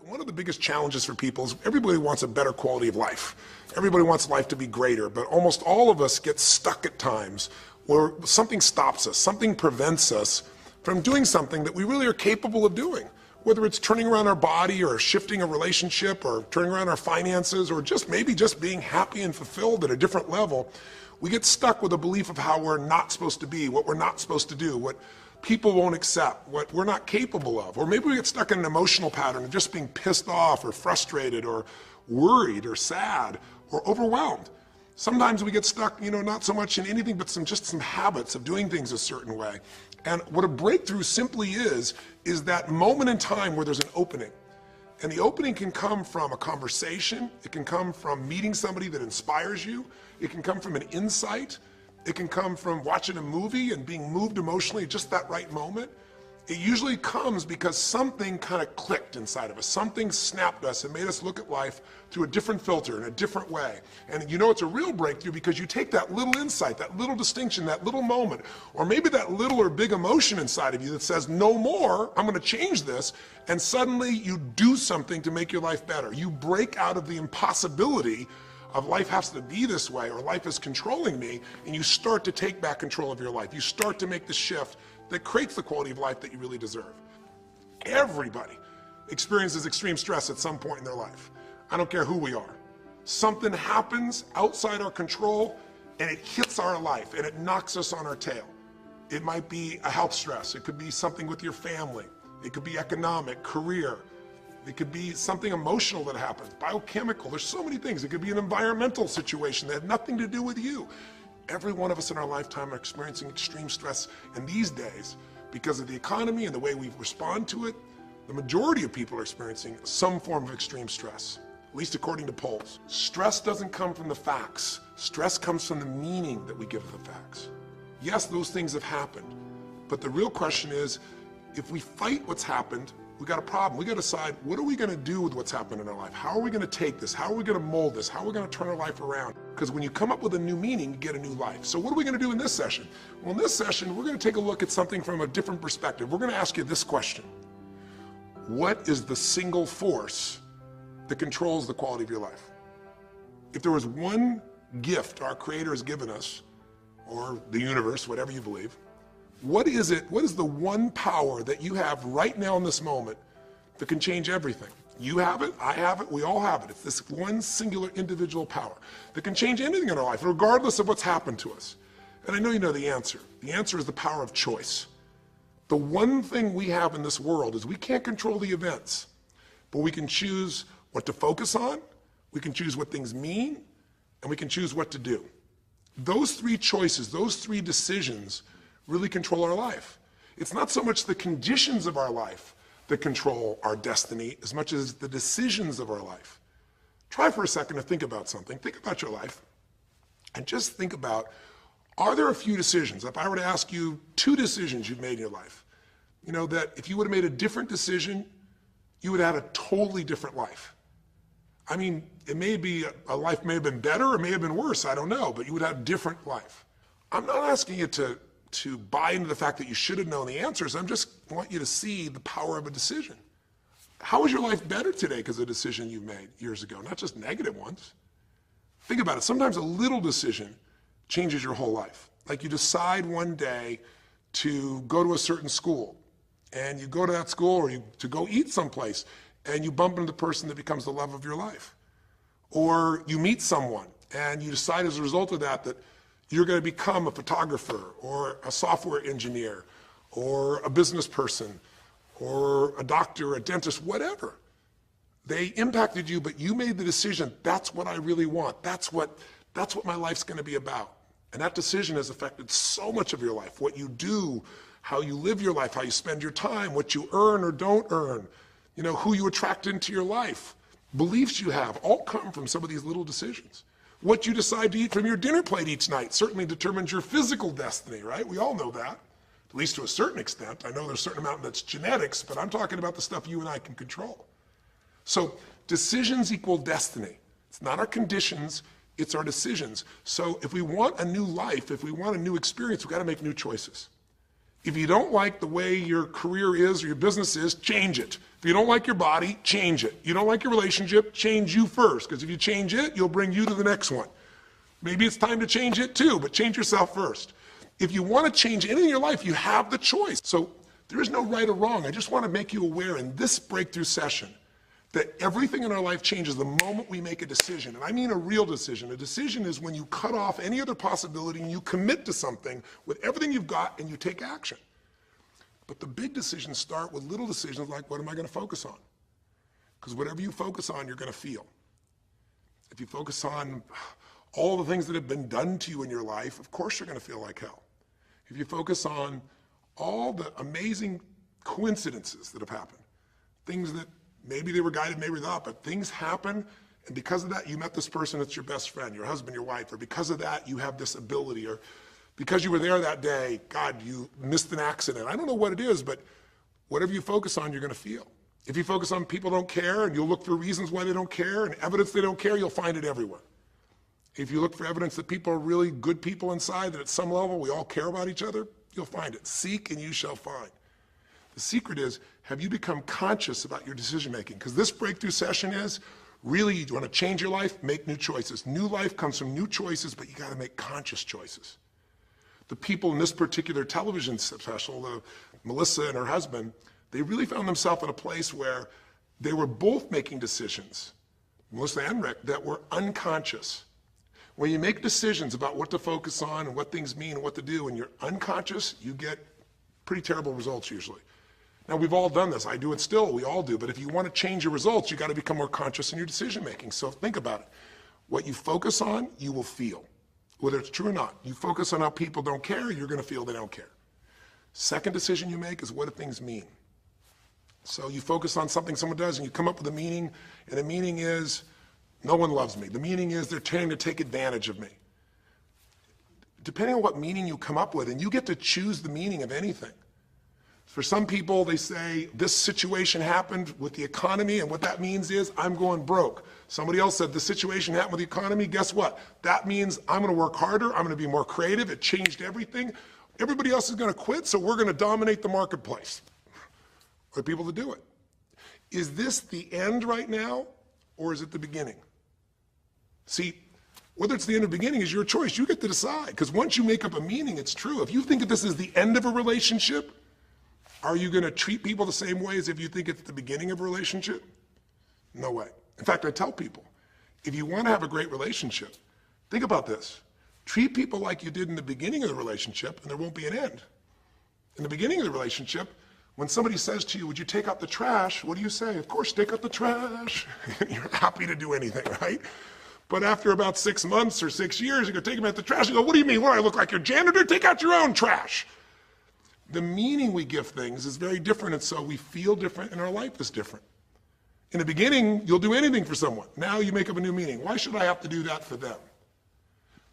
One of the biggest challenges for people is everybody wants a better quality of life. Everybody wants life to be greater, but almost all of us get stuck at times where something stops us, something prevents us from doing something that we really are capable of doing. Whether it's turning around our body or shifting a relationship or turning around our finances or maybe just being happy and fulfilled at a different level, we get stuck with a belief of how we're not supposed to be, what we're not supposed to do, what people won't accept, what we're not capable of. Or maybe we get stuck in an emotional pattern of just being pissed off or frustrated or worried or sad or overwhelmed. Sometimes we get stuck, not so much in anything but just some habits of doing things a certain way. And what a breakthrough simply is that moment in time where there's an opening. And the opening can come from a conversation, it can come from meeting somebody that inspires you, it can come from an insight, it can come from watching a movie and being moved emotionally at just that right moment. It usually comes because something kind of clicked inside of us. Something snapped us and made us look at life through a different filter in a different way. And it's a real breakthrough because you take that little insight, that little distinction, that little moment, or maybe that little or big emotion inside of you that says, no more, I'm going to change this. And suddenly you do something to make your life better. You break out of the impossibility of life has to be this way or life is controlling me, and you start to take back control of your life. You start to make the shift that creates the quality of life that you really deserve. Everybody experiences extreme stress at some point in their life. I don't care who we are. Something happens outside our control and it hits our life and it knocks us on our tail. It might be a health stress. It could be something with your family. It could be economic, career. It could be something emotional that happens, biochemical. There's so many things. It could be an environmental situation that had nothing to do with you. Every one of us in our lifetime are experiencing extreme stress, and these days, because of the economy and the way we respond to it, the majority of people are experiencing some form of extreme stress, at least according to polls. Stress doesn't come from the facts. Stress comes from the meaning that we give the facts. Yes, those things have happened, but the real question is, if we fight what's happened, we got a problem. We got to decide, what are we going to do with what's happened in our life? How are we going to take this? How are we going to mold this? How are we going to turn our life around? Because when you come up with a new meaning, you get a new life. So what are we going to do in this session? Well, in this session, we're going to take a look at something from a different perspective. We're going to ask you this question. What is the single force that controls the quality of your life? If there was one gift our Creator has given us, or the universe, whatever you believe, what is it? What is the one power that you have right now in this moment that can change everything? You have it, I have it, we all have it. It's this one singular individual power that can change anything in our life, regardless of what's happened to us. And I know you know the answer. The answer is the power of choice. The one thing we have in this world is we can't control the events, but we can choose what to focus on, we can choose what things mean, and we can choose what to do. Those three choices, those three decisions really control our life. It's not so much the conditions of our life that control our destiny as much as the decisions of our life. Try for a second to think about something. Think about your life and just think about, are there a few decisions? If I were to ask you 2 decisions you've made in your life, that if you would have made a different decision, you would have had a totally different life. I mean, it may be, a life may have been better or may have been worse, I don't know, but you would have a different life. I'm not asking you to buy into the fact that you should have known the answers. I just want you to see the power of a decision. How is your life better today because of a decision you made years ago, not just negative ones? Think about it. Sometimes a little decision changes your whole life. Like you decide one day to go to a certain school, and you go to that school or to go eat someplace, and you bump into the person that becomes the love of your life. Or you meet someone, and you decide as a result of that you're going to become a photographer or a software engineer or a business person or a doctor, a dentist, whatever. They impacted you, but you made the decision, that's what I really want. That's what my life's going to be about. And that decision has affected so much of your life. What you do, how you live your life, how you spend your time, what you earn or don't earn, who you attract into your life, beliefs you have, all come from some of these little decisions. What you decide to eat from your dinner plate each night certainly determines your physical destiny, right? We all know that, at least to a certain extent. I know there's a certain amount that's genetics, but I'm talking about the stuff you and I can control. So decisions equal destiny. It's not our conditions, it's our decisions. So if we want a new life, if we want a new experience, we've got to make new choices. If you don't like the way your career is or your business is, change it. If you don't like your body, change it. You don't like your relationship, change you first, because if you change it, you'll bring you to the next one. Maybe it's time to change it too, but change yourself first. If you want to change anything in your life, you have the choice. So there is no right or wrong. I just want to make you aware in this breakthrough session that everything in our life changes the moment we make a decision. And I mean a real decision. A decision is when you cut off any other possibility and you commit to something with everything you've got and you take action. But the big decisions start with little decisions like, what am I going to focus on? Because whatever you focus on, you're going to feel. If you focus on all the things that have been done to you in your life, of course you're going to feel like hell. If you focus on all the amazing coincidences that have happened, things that maybe they were guided, maybe not, but things happen, and because of that, you met this person that's your best friend, your husband, your wife, or because of that, you have this ability, or because you were there that day, God, you missed an accident. I don't know what it is, but whatever you focus on, you're going to feel. If you focus on people don't care, and you'll look for reasons why they don't care, and evidence they don't care, you'll find it everywhere. If you look for evidence that people are really good people inside, that at some level we all care about each other, you'll find it. Seek and you shall find. The secret is, have you become conscious about your decision making? Because this breakthrough session is, really, you want to change your life, make new choices. New life comes from new choices, but you got to make conscious choices. The people in this particular television special, Melissa and her husband, they really found themselves in a place where they were both making decisions, Melissa and Rick, that were unconscious. When you make decisions about what to focus on and what things mean and what to do, and you're unconscious, you get pretty terrible results usually. Now, we've all done this. I do it still. We all do. But if you want to change your results, you got to become more conscious in your decision making. So think about it. What you focus on, you will feel, whether it's true or not. You focus on how people don't care, you're going to feel they don't care. Second decision you make is, what do things mean? So you focus on something someone does and you come up with a meaning, and the meaning is, no one loves me. The meaning is they're trying to take advantage of me. Depending on what meaning you come up with, and you get to choose the meaning of anything. For some people, they say, this situation happened with the economy, and what that means is, I'm going broke. Somebody else said, the situation happened with the economy, guess what? That means I'm gonna work harder, I'm gonna be more creative, it changed everything. Everybody else is gonna quit, so we're gonna dominate the marketplace. For people to do it. Is this the end right now, or is it the beginning? See, whether it's the end or beginning is your choice. You get to decide, because once you make up a meaning, it's true. If you think that this is the end of a relationship, are you going to treat people the same way as if you think it's the beginning of a relationship? No way. In fact, I tell people, if you want to have a great relationship, think about this. Treat people like you did in the beginning of the relationship, and there won't be an end. In the beginning of the relationship, when somebody says to you, would you take out the trash? What do you say? Of course, take out the trash. You're happy to do anything, right? But after about 6 months or 6 years, you go take them out the trash. You go, what do you mean? What, I look like your janitor? Take out your own trash. The meaning we give things is very different, and so we feel different, and our life is different. In the beginning, you'll do anything for someone. Now you make up a new meaning. Why should I have to do that for them?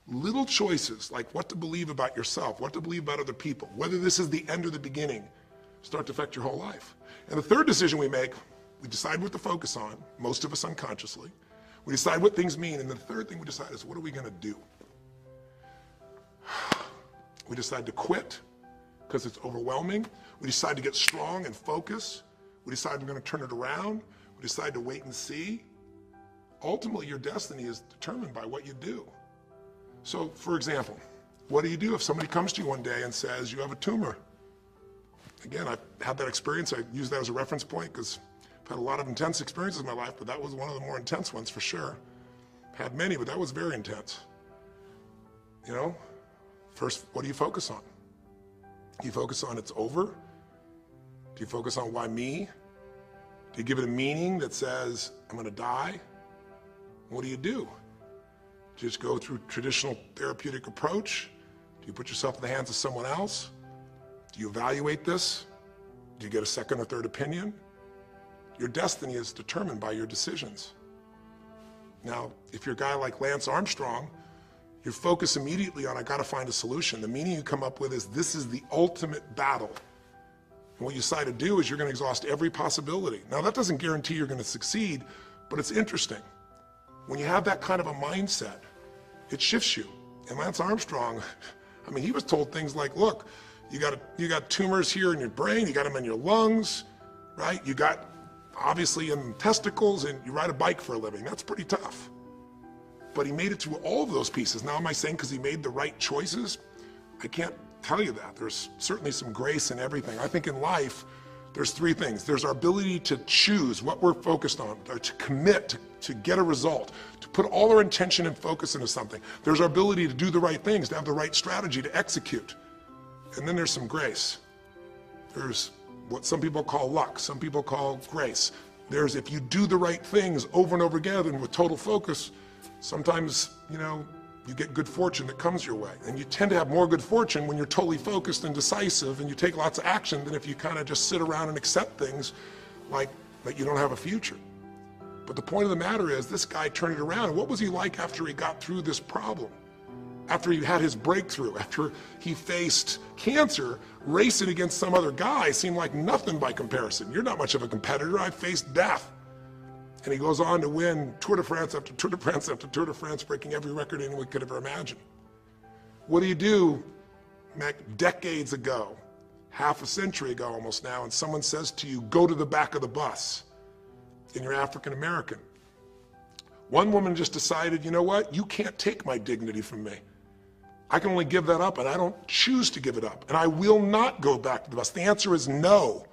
Little choices, like what to believe about yourself, what to believe about other people, whether this is the end or the beginning, start to affect your whole life. And the third decision we make, we decide what to focus on, most of us unconsciously. We decide what things mean, and the third thing we decide is, what are we going to do? We decide to quit because it's overwhelming. We decide to get strong and focus. We decide we're going to turn it around. We decide to wait and see. Ultimately, your destiny is determined by what you do. So, for example, what do you do if somebody comes to you one day and says, you have a tumor? Again, I've had that experience. I use that as a reference point because I've had a lot of intense experiences in my life, but that was one of the more intense ones for sure. I've had many, but that was very intense. You know, first, what do you focus on? Do you focus on it's over? Do you focus on why me? Do you give it a meaning that says, I'm gonna die? What do? Do you just go through traditional therapeutic approach? Do you put yourself in the hands of someone else? Do you evaluate this? Do you get a second or third opinion? Your destiny is determined by your decisions. Now, if you're a guy like Lance Armstrong, you focus immediately on, I gotta find a solution. The meaning you come up with is, this is the ultimate battle. And what you decide to do is you're gonna exhaust every possibility. Now, that doesn't guarantee you're gonna succeed, but it's interesting. When you have that kind of a mindset, it shifts you. And Lance Armstrong, I mean, he was told things like, look, You got tumors here in your brain, you got them in your lungs, right? You got obviously in testicles, and you ride a bike for a living. That's pretty tough. But he made it through all of those pieces. Now, am I saying because he made the right choices? I can't tell you that. There's certainly some grace in everything. I think in life, there's three things. There's our ability to choose what we're focused on, or to commit to get a result, to put all our intention and focus into something. There's our ability to do the right things, to have the right strategy, to execute. And then there's some grace. There's what some people call luck, some people call grace. There's if you do the right things over and over again and with total focus, sometimes, you get good fortune that comes your way. And you tend to have more good fortune when you're totally focused and decisive and you take lots of action than if you kind of just sit around and accept things like that you don't have a future. But the point of the matter is this guy turned it around. And what was he like after he got through this problem? After he had his breakthrough, after he faced cancer, racing against some other guy seemed like nothing by comparison. You're not much of a competitor. I faced death. And he goes on to win Tour de France after Tour de France after Tour de France, breaking every record anyone could ever imagine. What do you do, decades ago, half a century ago almost now, and someone says to you, go to the back of the bus, and you're African American? One woman just decided, you know what, you can't take my dignity from me. I can only give that up, and I don't choose to give it up, and I will not go back to the bus. The answer is no.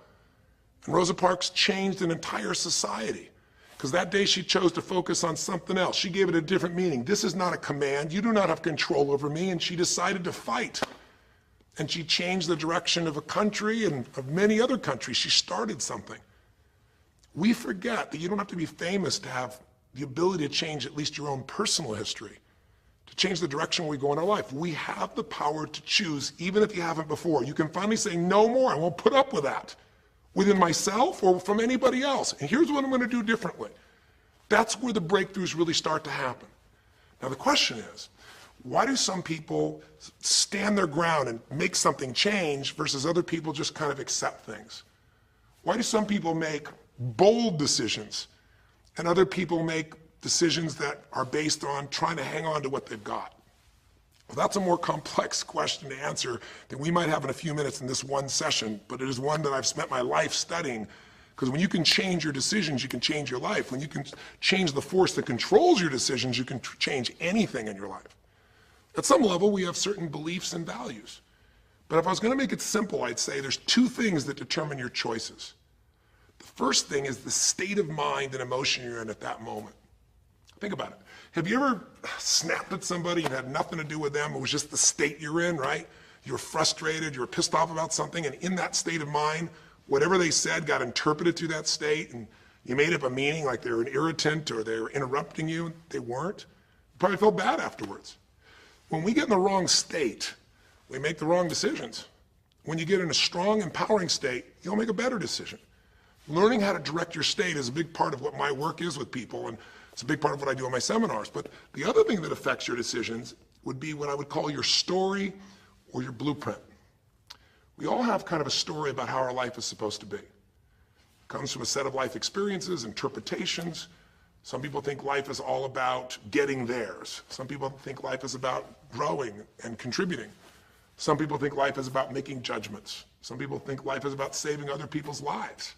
And Rosa Parks changed an entire society, because that day she chose to focus on something else. She gave it a different meaning. This is not a command. You do not have control over me, and she decided to fight. And she changed the direction of a country and of many other countries. She started something. We forget that you don't have to be famous to have the ability to change at least your own personal history, to change the direction we go in our life. We have the power to choose, even if you haven't before. You can finally say, no more, I won't put up with that, within myself or from anybody else. And here's what I'm going to do differently. That's where the breakthroughs really start to happen. Now the question is, why do some people stand their ground and make something change versus other people just kind of accept things? Why do some people make bold decisions and other people make decisions that are based on trying to hang on to what they've got? Well, that's a more complex question to answer than we might have in a few minutes in this one session, but it is one that I've spent my life studying, because when you can change your decisions, you can change your life. When you can change the force that controls your decisions, you can change anything in your life. At some level, we have certain beliefs and values. But if I was going to make it simple, I'd say there's two things that determine your choices. The first thing is the state of mind and emotion you're in at that moment. Think about it. Have you ever snapped at somebody and had nothing to do with them? It was just the state you're in, right? You were frustrated, you were pissed off about something, and in that state of mind, whatever they said got interpreted through that state, and you made up a meaning like they were an irritant or they were interrupting you. They weren't. You probably felt bad afterwards. When we get in the wrong state, we make the wrong decisions. When you get in a strong, empowering state, you'll make a better decision. Learning how to direct your state is a big part of what my work is with people, and it's a big part of what I do in my seminars. But the other thing that affects your decisions would be what I would call your story or your blueprint. We all have kind of a story about how our life is supposed to be. It comes from a set of life experiences, interpretations. Some people think life is all about getting theirs. Some people think life is about growing and contributing. Some people think life is about making judgments. Some people think life is about saving other people's lives.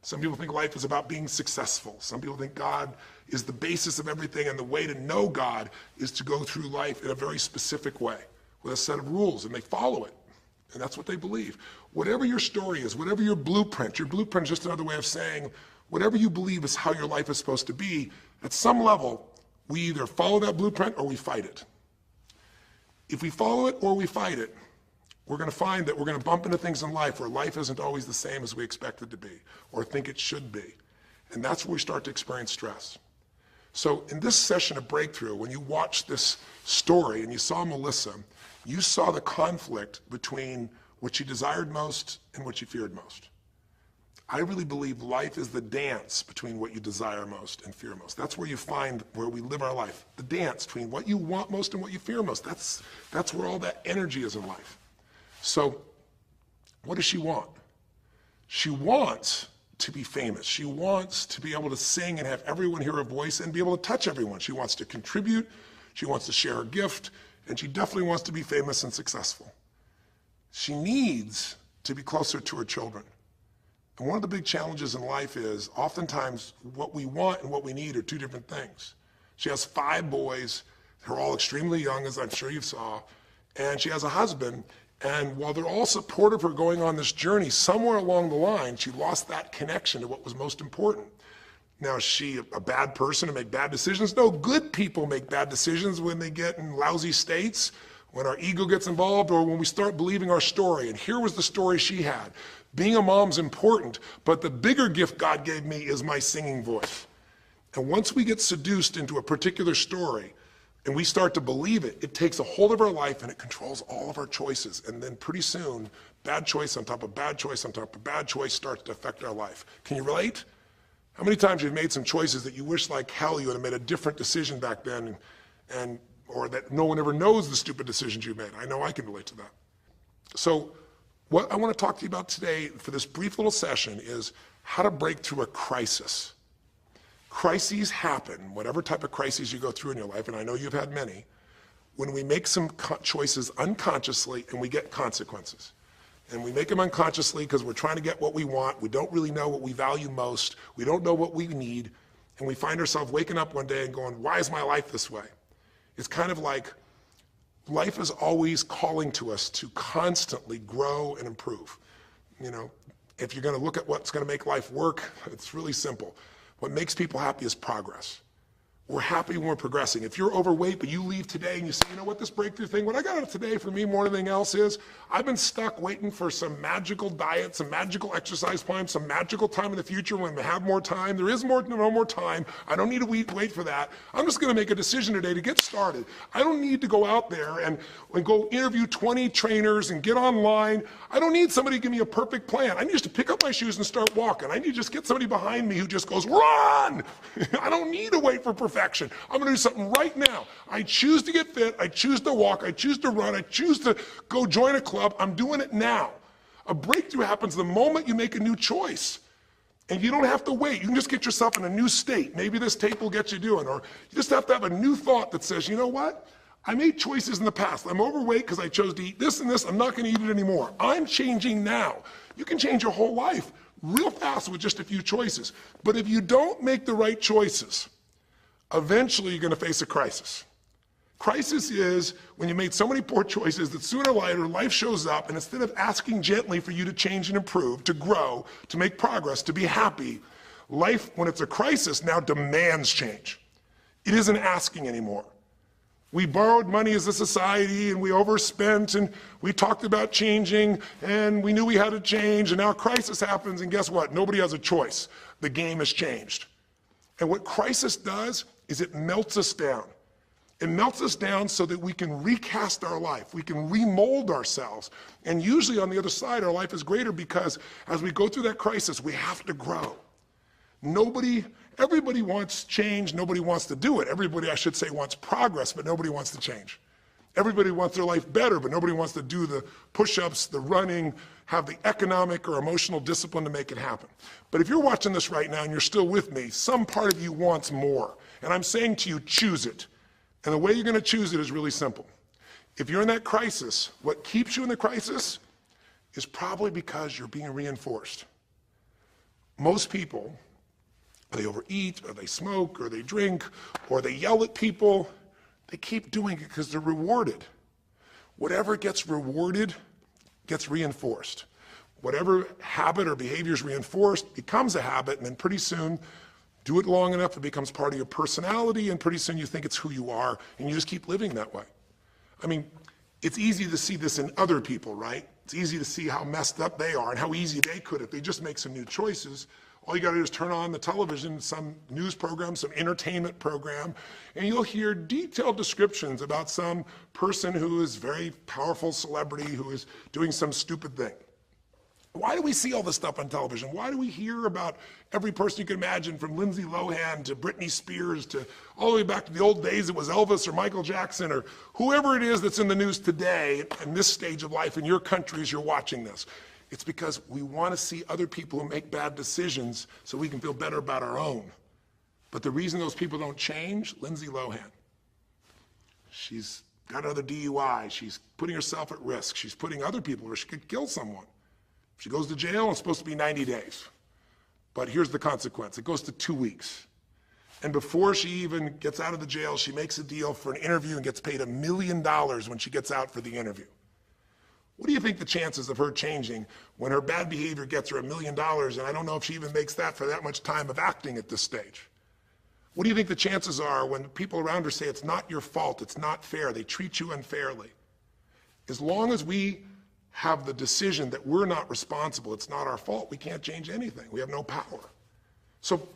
Some people think life is about being successful. Some people think God is the basis of everything, and the way to know God is to go through life in a very specific way with a set of rules, and they follow it. And that's what they believe. Whatever your story is, whatever your blueprint is just another way of saying whatever you believe is how your life is supposed to be, at some level, we either follow that blueprint or we fight it. If we follow it or we fight it, we're going to find that we're going to bump into things in life where life isn't always the same as we expect it to be or think it should be. And that's where we start to experience stress. So in this session of Breakthrough, when you watch this story and you saw Melissa, you saw the conflict between what she desired most and what she feared most. I really believe life is the dance between what you desire most and fear most. That's where you find where we live our life. The dance between what you want most and what you fear most. That's where all that energy is in life. So what does she want? She wants to be famous. She wants to be able to sing and have everyone hear her voice and be able to touch everyone. She wants to contribute. She wants to share her gift. And she definitely wants to be famous and successful. She needs to be closer to her children. And one of the big challenges in life is oftentimes what we want and what we need are two different things. She has 5 boys who are all extremely young, as I'm sure you saw, and she has a husband. And while they're all supportive of her going on this journey, somewhere along the line, she lost that connection to what was most important. Now, is she a bad person to make bad decisions? No, good people make bad decisions when they get in lousy states, when our ego gets involved, or when we start believing our story. And here was the story she had. Being a mom's important, but the bigger gift God gave me is my singing voice. And once we get seduced into a particular story, and we start to believe it, it takes a hold of our life and it controls all of our choices. And then pretty soon, bad choice on top of bad choice on top of bad choice starts to affect our life. Can you relate? How many times you've made some choices that you wish like hell you would have made a different decision back then, or that no one ever knows the stupid decisions you made? I know I can relate to that. So what I want to talk to you about today for this brief little session is how to break through a crisis. Crises happen, whatever type of crises you go through in your life, and I know you've had many, when we make some choices unconsciously and we get consequences. And we make them unconsciously because we're trying to get what we want. We don't really know what we value most. We don't know what we need. And we find ourselves waking up one day and going, why is my life this way? It's kind of like life is always calling to us to constantly grow and improve. You know, if you're going to look at what's going to make life work, it's really simple. What makes people happy is progress. We're happy when we're progressing. If you're overweight, but you leave today and you say, you know what, this breakthrough thing, what I got out of today for me more than anything else is, I've been stuck waiting for some magical diet, some magical exercise plan, some magical time in the future when we have more time. There is no more time. I don't need to wait for that. I'm just gonna make a decision today to get started. I don't need to go out there and go interview 20 trainers and get online. I don't need somebody to give me a perfect plan. I need just to pick up my shoes and start walking. I need to just get somebody behind me who just goes, run! I don't need to wait for perfection. I'm going to do something right now. I choose to get fit. I choose to walk. I choose to run. I choose to go join a club. I'm doing it now. A breakthrough happens the moment you make a new choice. And you don't have to wait. You can just get yourself in a new state. Maybe this tape will get you doing. Or you just have to have a new thought that says, you know what? I made choices in the past. I'm overweight because I chose to eat this and this. I'm not going to eat it anymore. I'm changing now. You can change your whole life real fast with just a few choices. But if you don't make the right choices, eventually you're going to face a crisis. Crisis is when you made so many poor choices that sooner or later life shows up, and instead of asking gently for you to change and improve, to grow, to make progress, to be happy, life, when it's a crisis, now demands change. It isn't asking anymore. We borrowed money as a society and we overspent and we talked about changing and we knew we had to change, and now a crisis happens and guess what? Nobody has a choice. The game has changed. And what crisis does is it melts us down. It melts us down so that we can recast our life. We can remold ourselves. And usually on the other side, our life is greater because as we go through that crisis, we have to grow. Everybody wants change. Nobody wants to do it. Everybody, I should say, wants progress, but nobody wants to change. Everybody wants their life better, but nobody wants to do the push-ups, the running, have the economic or emotional discipline to make it happen. But if you're watching this right now and you're still with me, some part of you wants more. And I'm saying to you, choose it. And the way you're going to choose it is really simple. If you're in that crisis, what keeps you in the crisis is probably because you're being reinforced. Most people, they overeat, or they smoke, or they drink, or they yell at people. They keep doing it because they're rewarded. Whatever gets rewarded gets reinforced. Whatever habit or behavior is reinforced becomes a habit, and then pretty soon, do it long enough, it becomes part of your personality, and pretty soon you think it's who you are, and you just keep living that way. I mean, it's easy to see this in other people, right? It's easy to see how messed up they are and how easy they could if they just make some new choices. All you gotta do is turn on the television, some news program, some entertainment program, and you'll hear detailed descriptions about some person who is very powerful celebrity who is doing some stupid thing. Why do we see all this stuff on television? Why do we hear about every person you can imagine, from Lindsay Lohan to Britney Spears to all the way back to the old days it was Elvis or Michael Jackson or whoever it is that's in the news today in this stage of life in your country as you're watching this? It's because we want to see other people who make bad decisions so we can feel better about our own. But the reason those people don't change, Lindsay Lohan, she's got another DUI. She's putting herself at risk. She's putting other people at risk. She could kill someone. She goes to jail, it's supposed to be 90 days. But here's the consequence. It goes to 2 weeks. And before she even gets out of the jail, she makes a deal for an interview and gets paid $1 million when she gets out for the interview. What do you think the chances of her changing when her bad behavior gets her $1 million, and I don't know if she even makes that for that much time of acting at this stage? What do you think the chances are when people around her say it's not your fault, it's not fair, they treat you unfairly? As long as we have the decision that we're not responsible, it's not our fault, we can't change anything. We have no power. So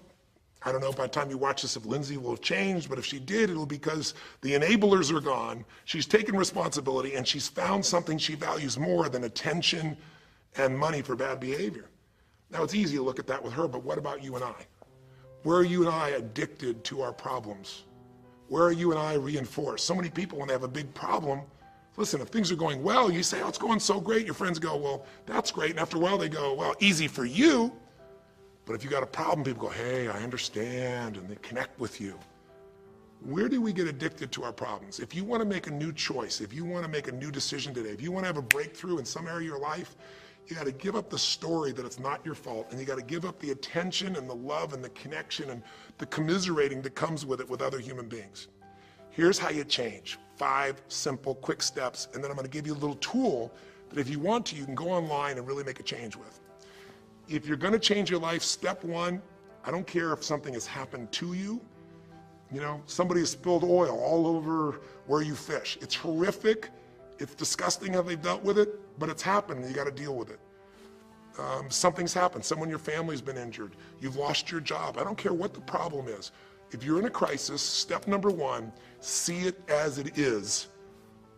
I don't know by the time you watch this if Lindsay will have changed, but if she did, it'll be because the enablers are gone, she's taken responsibility, and she's found something she values more than attention and money for bad behavior. Now, it's easy to look at that with her, but what about you and I? Where are you and I addicted to our problems? Where are you and I reinforced? So many people, when they have a big problem, listen, if things are going well, you say, oh, it's going so great. Your friends go, well, that's great. And after a while, they go, well, easy for you. But if you got a problem, people go, hey, I understand, and they connect with you. Where do we get addicted to our problems? If you want to make a new choice, if you want to make a new decision today, if you want to have a breakthrough in some area of your life, you got to give up the story that it's not your fault, and you got to give up the attention and the love and the connection and the commiserating that comes with it with other human beings. Here's how you change. 5 simple, quick steps, and then I'm going to give you a little tool that if you want to, you can go online and really make a change with. If you're going to change your life, step 1, I don't care if something has happened to you. You know, somebody has spilled oil all over where you fish. It's horrific. It's disgusting how they've dealt with it, but it's happened and you got to deal with it. Something's happened. Someone in your family's been injured. You've lost your job. I don't care what the problem is. If you're in a crisis, step number 1, see it as it is,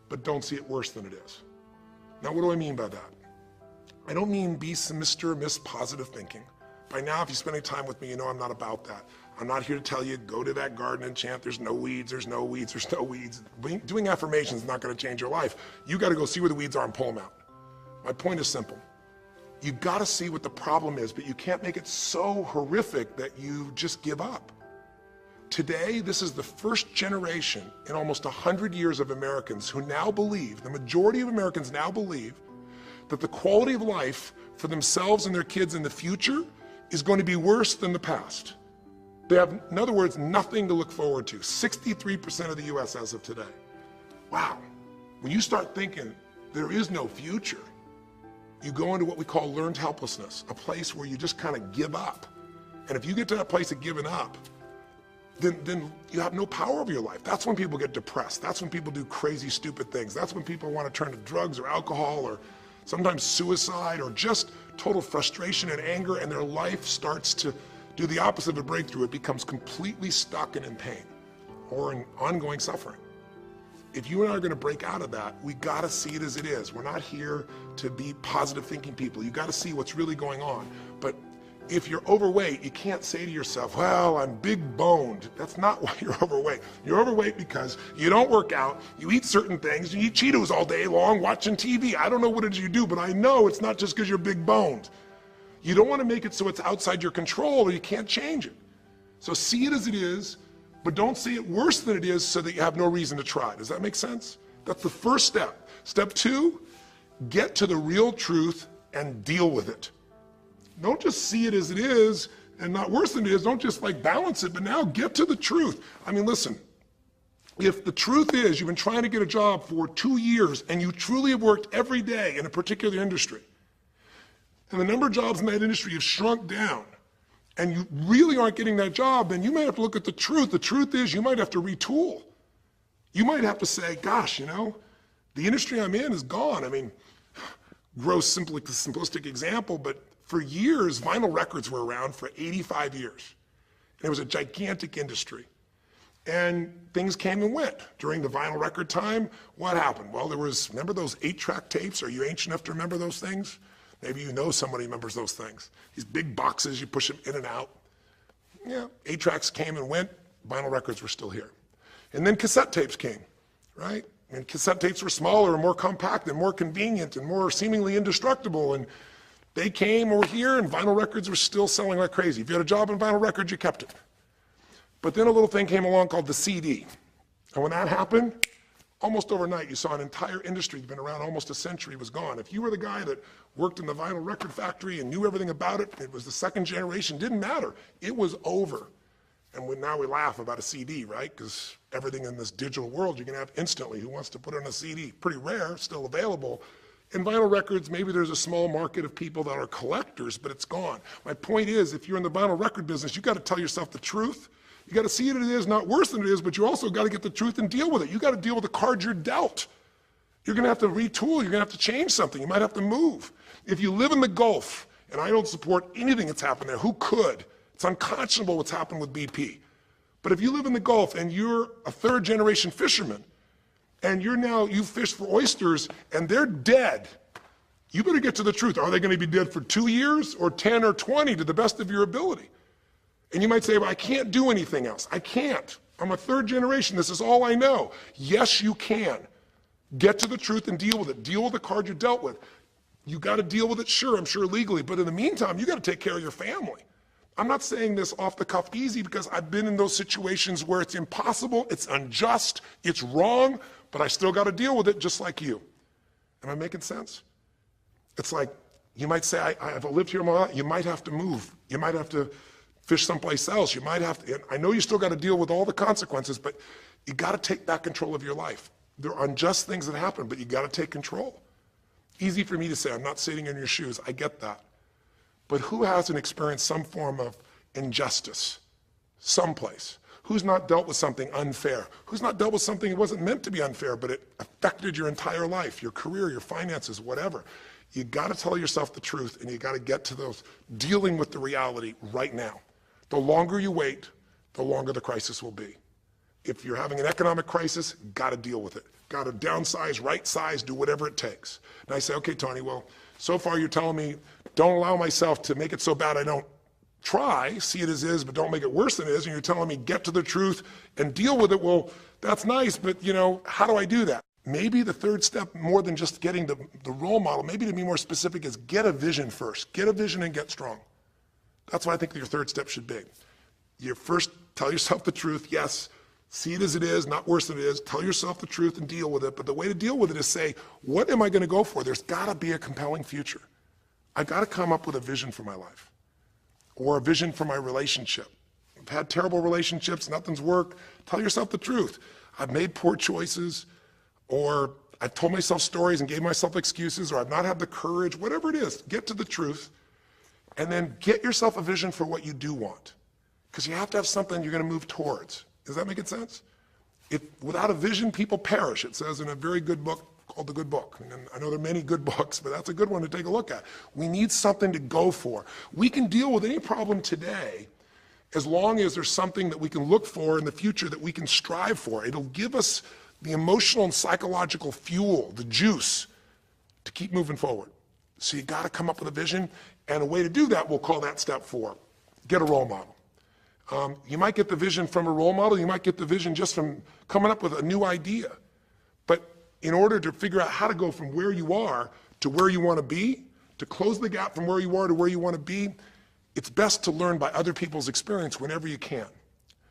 but don't see it worse than it is. Now, what do I mean by that? I don't mean be some Mr. or Miss positive thinking. By now, if you spend any time with me, you know I'm not about that. I'm not here to tell you, go to that garden and chant, there's no weeds, there's no weeds, there's no weeds. Doing affirmations is not going to change your life. You got to go see where the weeds are and pull them out. My point is simple. You got to see what the problem is, but you can't make it so horrific that you just give up. Today, this is the first generation in almost 100 years of Americans who now believe, the majority of Americans now believe, that the quality of life for themselves and their kids in the future is going to be worse than the past. They have, in other words, nothing to look forward to. 63% of the US as of today. Wow. When you start thinking there is no future, you go into what we call learned helplessness, a place where you just kind of give up. And if you get to that place of giving up, then you have no power over your life. That's when people get depressed. That's when people do crazy, stupid things. That's when people want to turn to drugs or alcohol or sometimes suicide or just total frustration and anger, and their life starts to do the opposite of a breakthrough. It becomes completely stuck and in pain or in ongoing suffering. If you and I are going to break out of that, we got to see it as it is. We're not here to be positive thinking people. You got to see what's really going on. But if you're overweight, you can't say to yourself, well, I'm big boned. That's not why you're overweight. You're overweight because you don't work out, you eat certain things, you eat Cheetos all day long, watching TV. I don't know what it is you do, but I know it's not just because you're big boned. You don't want to make it so it's outside your control or you can't change it. So see it as it is, but don't see it worse than it is so that you have no reason to try. Does that make sense? That's the first step. Step 2, get to the real truth and deal with it. Don't just see it as it is and not worse than it is. Don't just like balance it, but now get to the truth. I mean, listen, if the truth is you've been trying to get a job for 2 years and you truly have worked every day in a particular industry, and the number of jobs in that industry have shrunk down, and you really aren't getting that job, then you might have to look at the truth. The truth is you might have to retool. You might have to say, gosh, you know, the industry I'm in is gone. I mean, gross, simplistic example, but for years, vinyl records were around for 85 years. And it was a gigantic industry. And things came and went. During the vinyl record time, what happened? Well, there was, remember those 8-track tapes? Are you ancient enough to remember those things? Maybe you know somebody remembers those things. These big boxes, you push them in and out. Yeah, 8-tracks came and went, vinyl records were still here. And then cassette tapes came, right? And cassette tapes were smaller and more compact and more convenient and more seemingly indestructible. And they came over here and vinyl records were still selling like crazy. If you had a job in vinyl records, you kept it. But then a little thing came along called the CD. And when that happened, almost overnight, you saw an entire industry that's been around almost a century was gone. If you were the guy that worked in the vinyl record factory and knew everything about it, it was the second generation, didn't matter. It was over. And now we laugh about a CD, right? Because everything in this digital world you can have instantly. Who wants to put it on a CD? Pretty rare, still available. In vinyl records, maybe there's a small market of people that are collectors, but it's gone. My point is, if you're in the vinyl record business, you got to tell yourself the truth. You got to see it as it is, not worse than it is, but you also got to get the truth and deal with it. You got to deal with the cards you're dealt. You're going to have to retool. You're going to have to change something. You might have to move. If you live in the Gulf, and I don't support anything that's happened there, who could? It's unconscionable what's happened with BP. But if you live in the Gulf and you're a third generation fisherman, and you fish for oysters and they're dead, you better get to the truth. Are they going to be dead for 2 years or 10 or 20 to the best of your ability? And you might say, well, I can't do anything else. I can't. I'm a third generation. This is all I know. Yes, you can. Get to the truth and deal with it. Deal with the card you're dealt with. You got to deal with it, sure, I'm sure legally, but in the meantime, you got to take care of your family. I'm not saying this off the cuff easy because I've been in those situations where it's impossible, it's unjust, it's wrong, but I still got to deal with it just like you. Am I making sense? It's like, you might say, I've lived here my life. You might have to move. You might have to fish someplace else. You might have to, I know you still got to deal with all the consequences, but you got to take back control of your life. There are unjust things that happen, but you got to take control. Easy for me to say, I'm not sitting in your shoes. I get that. But who hasn't experienced some form of injustice someplace? Who's not dealt with something unfair? Who's not dealt with something that wasn't meant to be unfair, but it affected your entire life, your career, your finances, whatever? You got to tell yourself the truth, and you got to get to those dealing with the reality right now. The longer you wait, the longer the crisis will be. If you're having an economic crisis, got to deal with it. Got to downsize, right size, do whatever it takes. And I say, okay, Tony, well, so far you're telling me don't allow myself to make it so bad I don't try, see it as is, but don't make it worse than it is. And you're telling me get to the truth and deal with it. Well, that's nice, but how do I do that? Maybe the third step, more than just getting the role model, maybe to be more specific, is get a vision first. Get a vision and get strong. That's what I think your third step should be. You first tell yourself the truth. Yes, see it as it is, not worse than it is. Tell yourself the truth and deal with it. But the way to deal with it is say, what am I going to go for? There's got to be a compelling future. I've got to come up with a vision for my life or a vision for my relationship. I've had terrible relationships, nothing's worked. Tell yourself the truth. I've made poor choices, or I've told myself stories and gave myself excuses, or I've not had the courage, whatever it is. Get to the truth, and then get yourself a vision for what you do want. Because you have to have something you're going to move towards. Does that make sense? Without a vision, people perish. It says in a very good book called The Good Book. And I know there are many good books, but that's a good one to take a look at. We need something to go for. We can deal with any problem today as long as there's something that we can look for in the future that we can strive for. It'll give us the emotional and psychological fuel, the juice, to keep moving forward. So you got to come up with a vision, and a way to do that, we'll call that step 4. Get a role model. You might get the vision from a role model. You might get the vision just from coming up with a new idea. But in order to figure out how to go from where you are to where you want to be, to close the gap from where you are to where you want to be, it's best to learn by other people's experience whenever you can.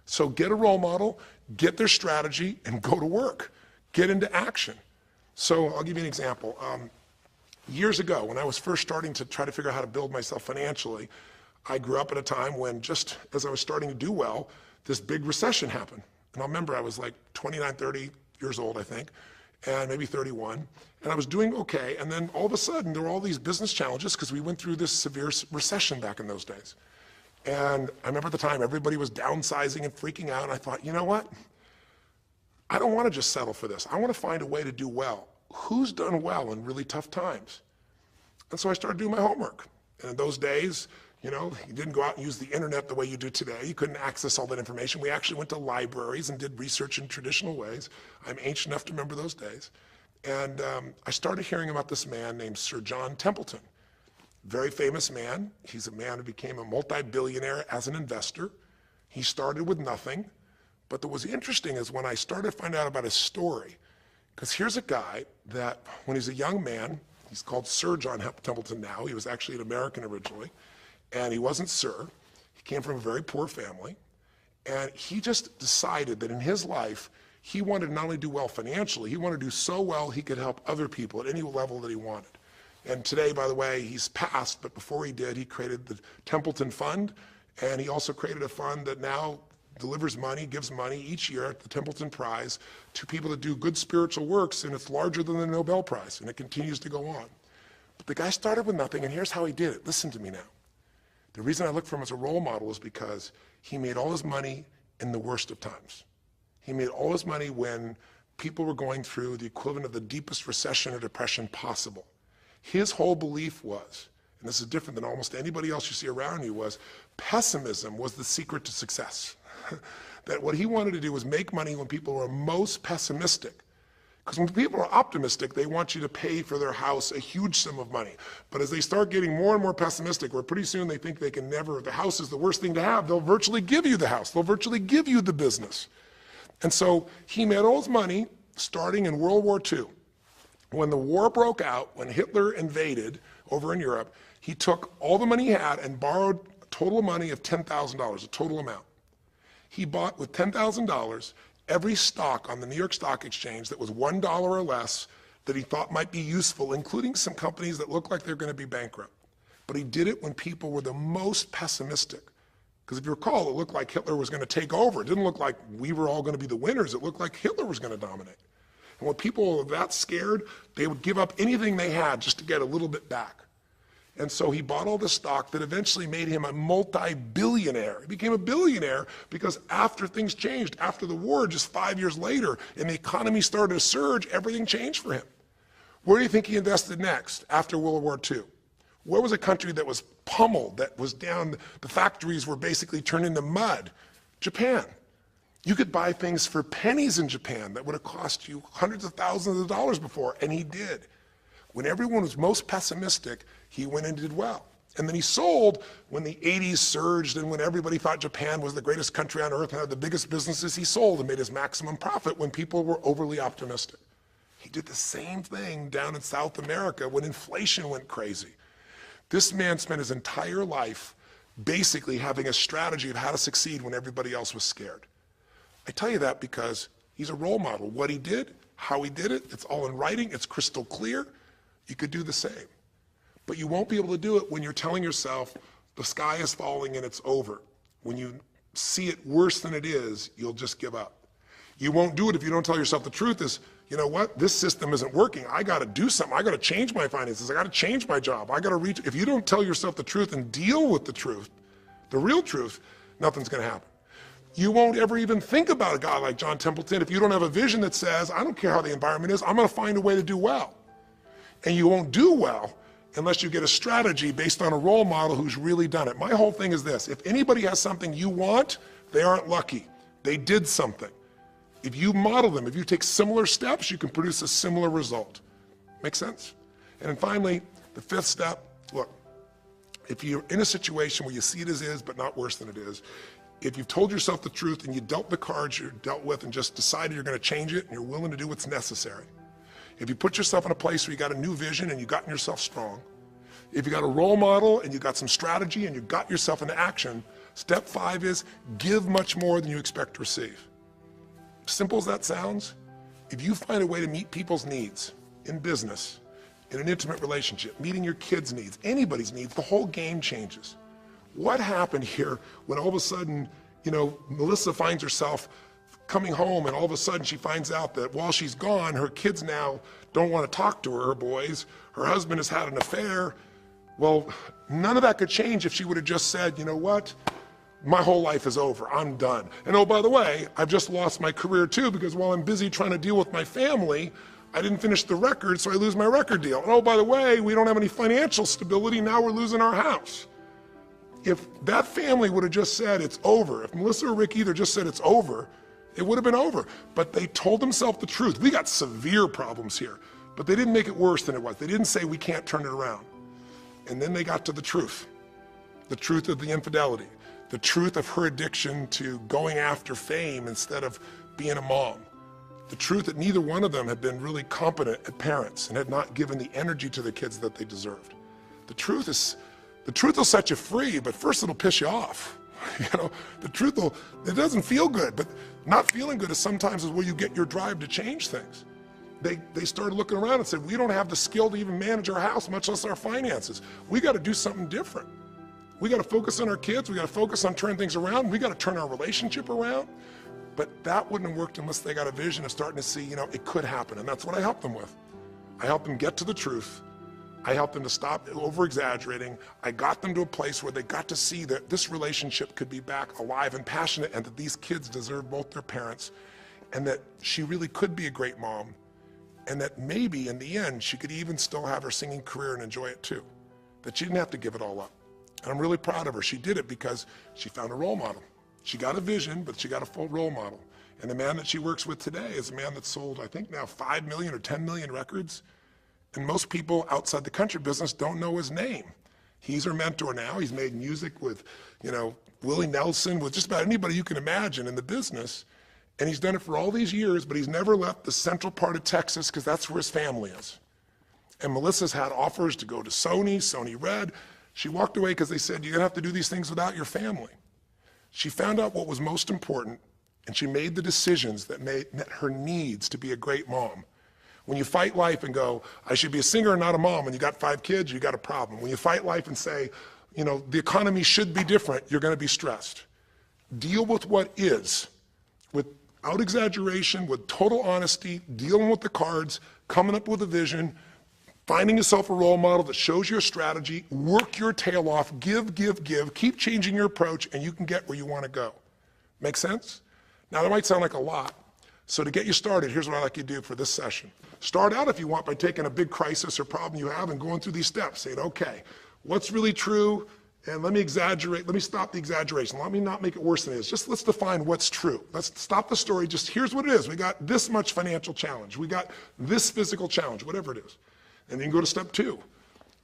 So get a role model, get their strategy, and go to work. Get into action. So I'll give you an example. Years ago, when I was first starting to try to figure out how to build myself financially, I grew up at a time when, just as I was starting to do well, this big recession happened. And I remember I was like 29, 30 years old, I think, and maybe 31. And I was doing okay. And then all of a sudden, there were all these business challenges because we went through this severe recession back in those days. And I remember at the time, everybody was downsizing and freaking out. And I thought, you know what? I don't want to just settle for this. I want to find a way to do well. Who's done well in really tough times? And so I started doing my homework. And in those days, you didn't go out and use the internet the way you do today. You couldn't access all that information. We actually went to libraries and did research in traditional ways. I'm ancient enough to remember those days. And I started hearing about this man named Sir John Templeton. Very famous man. He's a man who became a multi-billionaire as an investor. He started with nothing. But what was interesting is when I started to find out about his story, because here's a guy that when he's a young man, he's called Sir John Templeton now. He was actually an American originally. And he wasn't Sir. He came from a very poor family. And he just decided that in his life, He wanted to not only do well financially, he wanted to do so well he could help other people at any level that he wanted. And today, by the way, he's passed, but before he did, he created the Templeton Fund, and he also created a fund that now delivers money, gives money each year at the Templeton Prize to people that do good spiritual works, and it's larger than the Nobel Prize, and it continues to go on. But the guy started with nothing, and here's how he did it. Listen to me now. The reason I look for him as a role model is because he made all his money in the worst of times. He made all his money when people were going through the equivalent of the deepest recession or depression possible. His whole belief was, and this is different than almost anybody else you see around you, was pessimism was the secret to success. That what he wanted to do was make money when people were most pessimistic. Because when people are optimistic, they want you to pay for their house a huge sum of money. But as they start getting more and more pessimistic, where pretty soon they think they can never, the house is the worst thing to have, they'll virtually give you the house. They'll virtually give you the business. And so he made all his money starting in World War II. When the war broke out, when Hitler invaded over in Europe, he took all the money he had and borrowed a total money of $10,000, a total amount. He bought with $10,000 every stock on the New York Stock Exchange that was $1 or less that he thought might be useful, including some companies that looked like they're going to be bankrupt. But he did it when people were the most pessimistic. Because if you recall, it looked like Hitler was going to take over. It didn't look like we were all going to be the winners. It looked like Hitler was going to dominate. And when people were that scared, they would give up anything they had just to get a little bit back. And so he bought all the stock that eventually made him a multi-billionaire. He became a billionaire because after things changed, after the war, just 5 years later, and the economy started to surge, everything changed for him. Where do you think he invested next after World War II? Where was a country that was pummeled, that was down, the factories were basically turned into mud? Japan. You could buy things for pennies in Japan that would have cost you hundreds of thousands of dollars before, and he did. When everyone was most pessimistic, he went and did well. And then he sold when the 80s surged and when everybody thought Japan was the greatest country on earth and had the biggest businesses, he sold and made his maximum profit when people were overly optimistic. He did the same thing down in South America when inflation went crazy. This man spent his entire life basically having a strategy of how to succeed when everybody else was scared. I tell you that because he's a role model. What he did, how he did it, it's all in writing, it's crystal clear. You could do the same. But you won't be able to do it when you're telling yourself the sky is falling and it's over. When you see it worse than it is, you'll just give up. You won't do it if you don't tell yourself the truth is, you know what, this system isn't working. I got to do something. I got to change my finances. I got to change my job. I got to reach. If you don't tell yourself the truth and deal with the truth, the real truth, nothing's going to happen. You won't ever even think about a guy like John Templeton if you don't have a vision that says, I don't care how the environment is, I'm going to find a way to do well. And you won't do well unless you get a strategy based on a role model who's really done it. My whole thing is this: if anybody has something you want, they aren't lucky. They did something. If you model them, if you take similar steps, you can produce a similar result. Make sense? And then finally, the fifth step, look, if you're in a situation where you see it as is, but not worse than it is, if you've told yourself the truth and you dealt the cards you're dealt with and just decided you're going to change it and you're willing to do what's necessary, if you put yourself in a place where you got a new vision and you gotten yourself strong, if you got a role model and you got some strategy and you got yourself into action, step 5 is give much more than you expect to receive. Simple as that sounds, if you find a way to meet people's needs in business, in an intimate relationship, meeting your kids' needs, anybody's needs, the whole game changes. What happened here when all of a sudden, you know, Melissa finds herself coming home and all of a sudden she finds out that while she's gone, her kids now don't want to talk to her, her boys, her husband has had an affair. Well, none of that could change if she would have just said, you know what, my whole life is over, I'm done. And oh, by the way, I've just lost my career too because while I'm busy trying to deal with my family, I didn't finish the record, so I lose my record deal. And oh, by the way, we don't have any financial stability, now we're losing our house. If that family would have just said it's over, if Melissa or Rick either just said it's over, it would have been over. But they told themselves the truth. We got severe problems here, but they didn't make it worse than it was. They didn't say we can't turn it around. And then they got to the truth of the infidelity, the truth of her addiction to going after fame instead of being a mom, the truth that neither one of them had been really competent at parents and had not given the energy to the kids that they deserved. The truth will set you free, but first it'll piss you off. The truth will, it doesn't feel good, but not feeling good is sometimes where you get your drive to change things. They started looking around and said, we don't have the skill to even manage our house, much less our finances. We got to do something different. We got to focus on our kids. We got to focus on turning things around. We got to turn our relationship around. But that wouldn't have worked unless they got a vision of starting to see, it could happen. And that's what I helped them with. I helped them get to the truth. I helped them to stop over-exaggerating. I got them to a place where they got to see that this relationship could be back alive and passionate, and that these kids deserve both their parents, and that she really could be a great mom, and that maybe in the end she could even still have her singing career and enjoy it too, that she didn't have to give it all up. And I'm really proud of her. She did it because she found a role model. She got a vision, but she got a full role model. And the man that she works with today is a man that's sold, I think now 5 million or 10 million records. And most people outside the country business don't know his name. He's her mentor now. He's made music with, Willie Nelson, with just about anybody you can imagine in the business. And he's done it for all these years, but he's never left the central part of Texas because that's where his family is. And Melissa's had offers to go to Sony Red. She walked away because they said, you're gonna have to do these things without your family. She found out what was most important, and she made the decisions that met her needs to be a great mom. When you fight life and go, I should be a singer and not a mom, and you got 5 kids, you got a problem. When you fight life and say, the economy should be different, you're gonna be stressed. Deal with what is, without exaggeration, with total honesty, dealing with the cards, coming up with a vision, finding yourself a role model that shows your strategy, work your tail off, give, keep changing your approach, and you can get where you wanna go. Make sense? Now that might sound like a lot. So to get you started, here's what I'd like you to do for this session. Start out, if you want, by taking a big crisis or problem you have and going through these steps, saying, okay, what's really true? And let me exaggerate, let me stop the exaggeration. Let me not make it worse than it is. Let's define what's true. Let's stop the story, just here's what it is. We got this much financial challenge. We got this physical challenge, whatever it is. And then you go to step 2.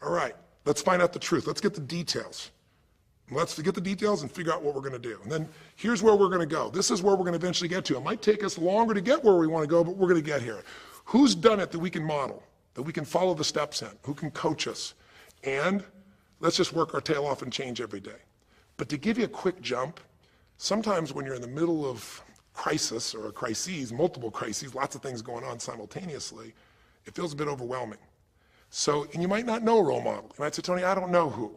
All right, let's find out the truth. Let's get the details. Let's get the details and figure out what we're gonna do. And then here's where we're gonna go. This is where we're gonna eventually get to. It might take us longer to get where we wanna go, but we're gonna get here. Who's done it that we can model, that we can follow the steps in? Who can coach us? And let's just work our tail off and change every day. But to give you a quick jump, sometimes when you're in the middle of crisis or crises, multiple crises, lots of things going on simultaneously, it feels a bit overwhelming. So, and you might not know a role model. You might say, Tony, I don't know who.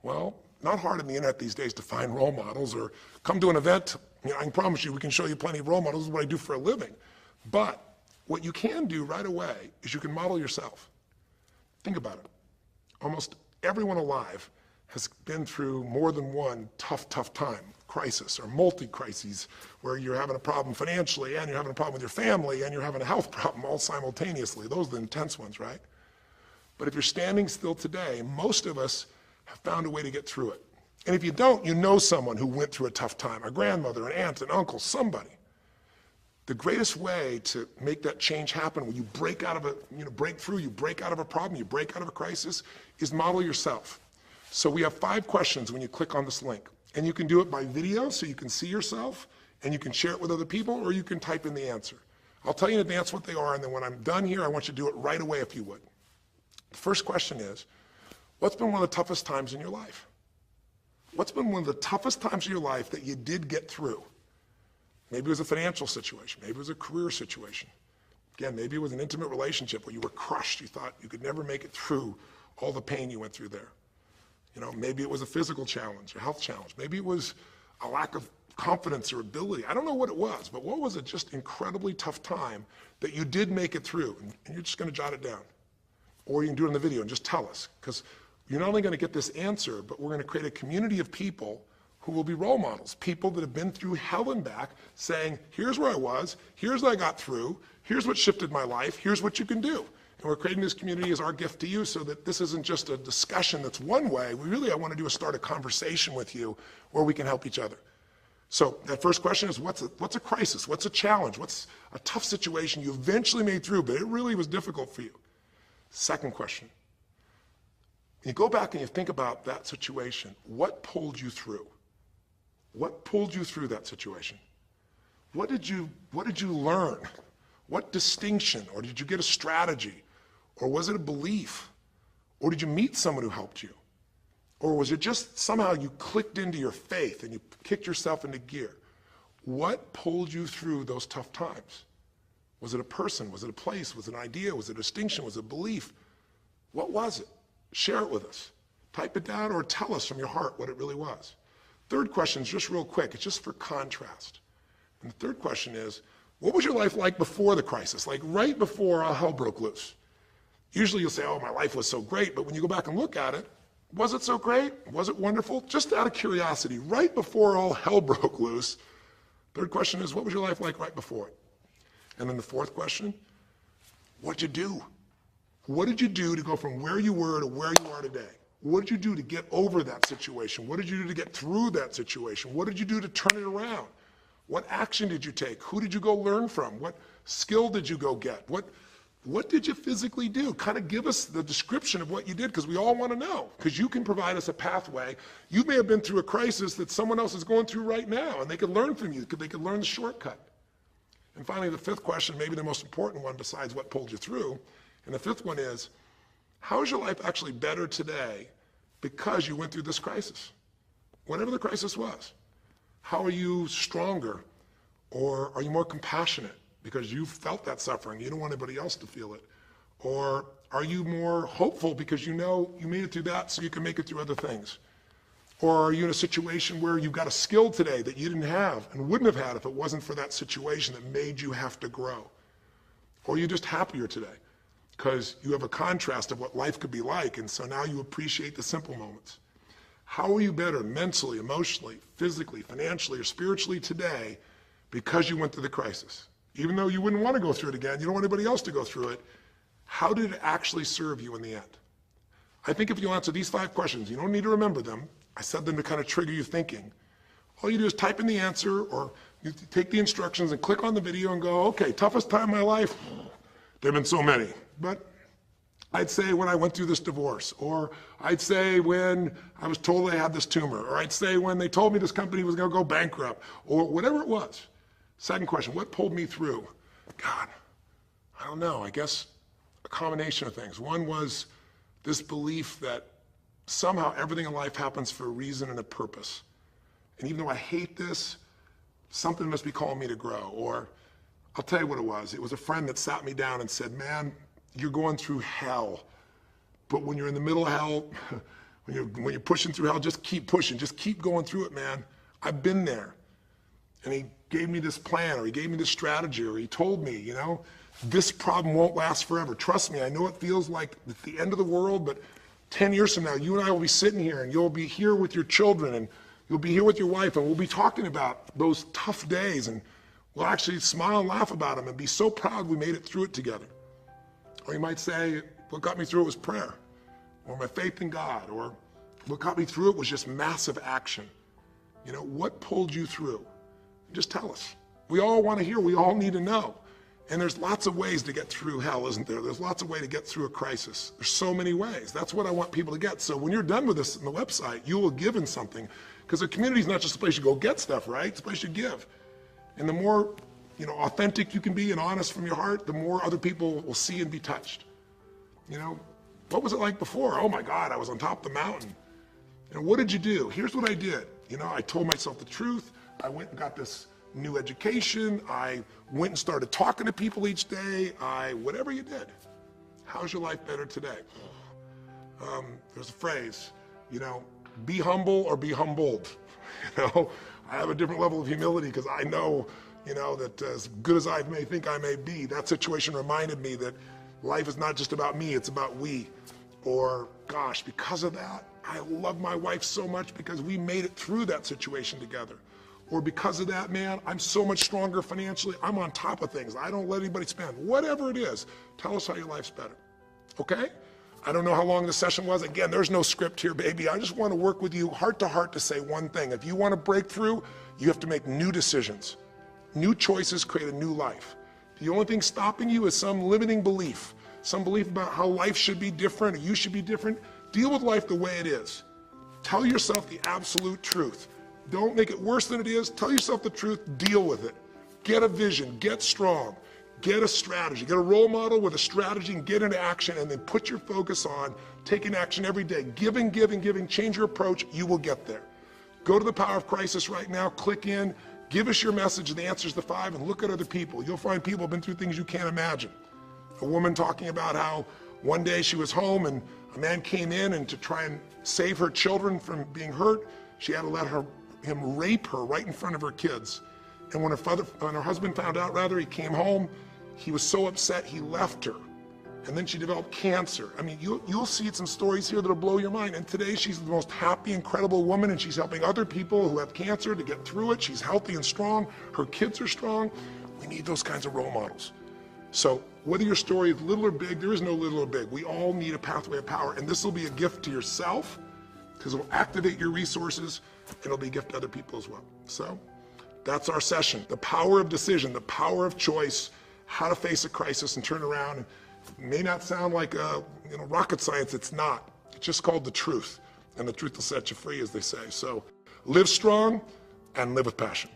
Well, not hard on the internet these days to find role models, or come to an event. I can promise you we can show you plenty of role models. This is what I do for a living. But what you can do right away is you can model yourself. Think about it. Almost everyone alive has been through more than one tough time, crisis or multi-crises, where you're having a problem financially and you're having a problem with your family and you're having a health problem all simultaneously. Those are the intense ones, right? But if you're standing still today, most of us have found a way to get through it. And if you don't, you know someone who went through a tough time, a grandmother, an aunt, an uncle, somebody. The greatest way to make that change happen, when you break out of break through, you break out of a problem, you break out of a crisis, is model yourself. So we have 5 questions when you click on this link. And you can do it by video, so you can see yourself, and you can share it with other people, or you can type in the answer. I'll tell you in advance what they are, and then when I'm done here, I want you to do it right away if you would. The first question is, what's been one of the toughest times in your life? What's been one of the toughest times in your life that you did get through? Maybe it was a financial situation. Maybe it was a career situation. Again, maybe it was an intimate relationship where you were crushed. You thought you could never make it through all the pain you went through there. Maybe it was a physical challenge, a health challenge. Maybe it was a lack of confidence or ability. I don't know what it was, but what was a just incredibly tough time that you did make it through? And you're just gonna jot it down. Or you can do it in the video and just tell us, because you're not only gonna get this answer, but we're gonna create a community of people who will be role models, people that have been through hell and back, saying, here's where I was, here's what I got through, here's what shifted my life, here's what you can do. And we're creating this community as our gift to you, so that this isn't just a discussion that's one way. I want to do is start a conversation with you where we can help each other. So that first question is, what's a crisis? What's a challenge? What's a tough situation you eventually made through, but it really was difficult for you? Second question, you go back and you think about that situation. What pulled you through? What pulled you through that situation? What did you learn? What distinction? Or did you get a strategy? Or was it a belief? Or did you meet someone who helped you? Or was it just somehow you clicked into your faith and you kicked yourself into gear? What pulled you through those tough times? Was it a person? Was it a place? Was it an idea? Was it a distinction? Was it a belief? What was it? Share it with us. Type it down or tell us from your heart what it really was. Third question is just real quick. It's just for contrast. And the third question is, what was your life like before the crisis? Like right before all hell broke loose? Usually you'll say, oh, my life was so great. But when you go back and look at it, was it so great? Was it wonderful? Just out of curiosity, right before all hell broke loose, third question is, what was your life like right before it? And then the fourth question, what'd you do? What did you do to go from where you were to where you are today? What did you do to get over that situation? What did you do to get through that situation? What did you do to turn it around? What action did you take? Who did you go learn from? What skill did you go get? What did you physically do? Kind of give us the description of what you did, because we all want to know, because you can provide us a pathway. You may have been through a crisis that someone else is going through right now, and they could learn from you. They could learn the shortcut. And finally, the fifth question, maybe the most important one besides what pulled you through, and the fifth one is, how is your life actually better today because you went through this crisis? Whatever the crisis was. How are you stronger? Or are you more compassionate because you felt that suffering? You don't want anybody else to feel it. Or are you more hopeful because you know you made it through that so you can make it through other things? Or are you in a situation where you've got a skill today that you didn't have and wouldn't have had if it wasn't for that situation that made you have to grow? Or are you just happier today because you have a contrast of what life could be like, and so now you appreciate the simple moments? How are you better mentally, emotionally, physically, financially, or spiritually today because you went through the crisis? Even though you wouldn't want to go through it again, you don't want anybody else to go through it, how did it actually serve you in the end? I think if you answer these 5 questions, you don't need to remember them. I said them to kind of trigger you thinking. All you do is type in the answer, or you take the instructions and click on the video and go, okay, toughest time in my life? There have been so many, but I'd say when I went through this divorce, or I'd say when I was told I had this tumor, or I'd say when they told me this company was going to go bankrupt, or whatever it was. Second question, what pulled me through? God, I don't know, I guess a combination of things. One was this belief that somehow everything in life happens for a reason and a purpose. And even though I hate this, something must be calling me to grow. Or I'll tell you what it was. It was a friend that sat me down and said, man, you're going through hell. But when you're in the middle of hell, when you're pushing through hell, just keep pushing. Just keep going through it, man. I've been there. And he gave me this plan, or he gave me this strategy, or he told me, you know, this problem won't last forever. Trust me, I know it feels like it's the end of the world, but 10 years from now, you and I will be sitting here, and you'll be here with your children, and you'll be here with your wife, and we'll be talking about those tough days, and we'll actually smile and laugh about them and be so proud we made it through it together. Or you might say, what got me through it was prayer, or my faith in God, or what got me through it was just massive action. You know, what pulled you through? Just tell us. We all want to hear, we all need to know. And there's lots of ways to get through hell, isn't there? There's lots of ways to get through a crisis. There's so many ways. That's what I want people to get. So when you're done with this on the website, you will give in something, because the community is not just a place you go get stuff, right? It's a place you give. And the more, you know, authentic you can be and honest from your heart, the more other people will see and be touched. You know, what was it like before? Oh my God, I was on top of the mountain. And what did you do? Here's what I did. You know, I told myself the truth. I went and got this new education. I went and started talking to people each day. Whatever you did. How's your life better today? There's a phrase, you know, be humble or be humbled. You know, I have a different level of humility because I know, you know, that as good as I may think I may be, that situation reminded me that life is not just about me, it's about we. Or, gosh, because of that, I love my wife so much because we made it through that situation together. Or because of that, man, I'm so much stronger financially. I'm on top of things. I don't let anybody spend. Whatever it is, tell us how your life's better. Okay? I don't know how long the session was. Again, there's no script here, baby. I just want to work with you heart to heart to say one thing. If you want to break through, you have to make new decisions. New choices create a new life. The only thing stopping you is some limiting belief, some belief about how life should be different or you should be different. Deal with life the way it is. Tell yourself the absolute truth. Don't make it worse than it is. Tell yourself the truth. Deal with it. Get a vision. Get strong. Get a strategy, get a role model with a strategy and get into action, and then put your focus on taking action every day. Giving, giving, giving, change your approach, you will get there. Go to the Power of Crisis right now, click in, give us your message and the answers to 5, and look at other people. You'll find people who have been through things you can't imagine. A woman talking about how one day she was home and a man came in, and to try and save her children from being hurt, she had to let him rape her right in front of her kids. And when her husband found out, he came home, he was so upset he left her. And then she developed cancer. I mean, you'll see some stories here that'll blow your mind. And today she's the most happy, incredible woman, and she's helping other people who have cancer to get through it. She's healthy and strong. Her kids are strong. We need those kinds of role models. So whether your story is little or big, there is no little or big. We all need a pathway of power, and this will be a gift to yourself because it will activate your resources, and it'll be a gift to other people as well. So that's our session. The power of decision, the power of choice, how to face a crisis and turn around. And it may not sound like rocket science. It's not. It's just called the truth, and the truth will set you free, as they say. So live strong and live with passion.